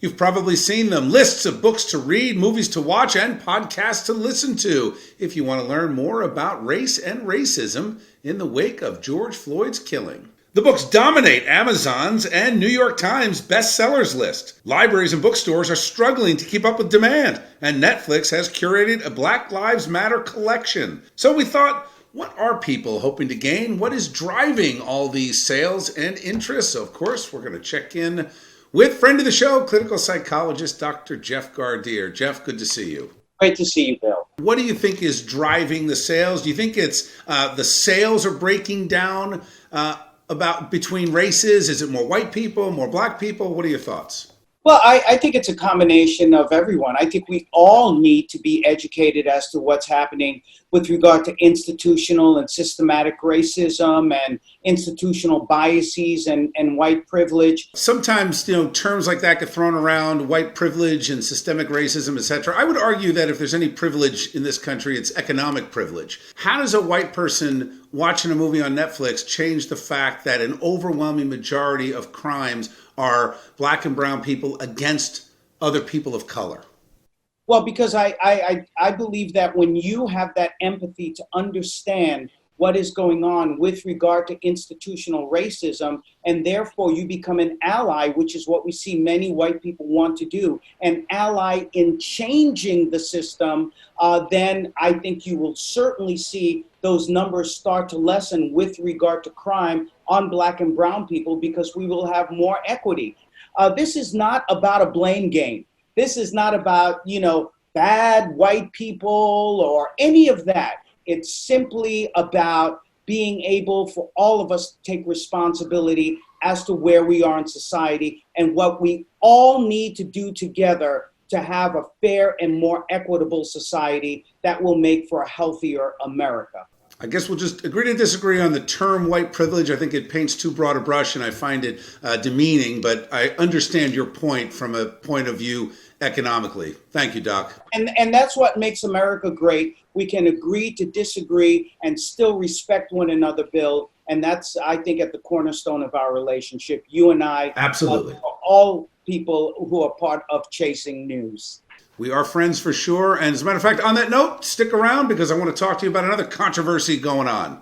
You've probably seen them. Lists of books to read, movies to watch, and podcasts to listen to if you want to learn more about race and racism in the wake of George Floyd's killing. The books dominate Amazon's and New York Times bestsellers list. Libraries and bookstores are struggling to keep up with demand, and Netflix has curated a Black Lives Matter collection. So we thought, what are people hoping to gain? What is driving all these sales and interests? So of course, we're going to check in with friend of the show, clinical psychologist Dr. Jeff Gardere. Jeff, good to see you. Great to see you, Bill. What do you think is driving the sales? Do you think it's the sales are breaking down about between races? Is it more white people, more black people? What are your thoughts? Well, I think it's a combination of everyone. I think we all need to be educated as to what's happening with regard to institutional and systematic racism and institutional biases and white privilege. Sometimes, terms like that get thrown around, white privilege and systemic racism, etc. I would argue that if there's any privilege in this country, it's economic privilege. How does a white person watching a movie on Netflix change the fact that an overwhelming majority of crimes are black and brown people against other people of color? Well, because I believe that when you have that empathy to understand what is going on with regard to institutional racism, and therefore you become an ally, which is what we see many white people want to do, an ally in changing the system, then I think you will certainly see those numbers start to lessen with regard to crime on black and brown people, because we will have more equity. This is not about a blame game. This is not about, bad white people or any of that. It's simply about being able for all of us to take responsibility as to where we are in society and what we all need to do together to have a fair and more equitable society that will make for a healthier America. I guess we'll just agree to disagree on the term white privilege. I think it paints too broad a brush and I find it demeaning, but I understand your point from a point of view economically. Thank you, Doc. And that's what makes America great. We can agree to disagree and still respect one another, Bill. And that's, I think, at the cornerstone of our relationship. You and I. Absolutely. All people who are part of Chasing News. We are friends for sure. And as a matter of fact, on that note, stick around because I want to talk to you about another controversy going on.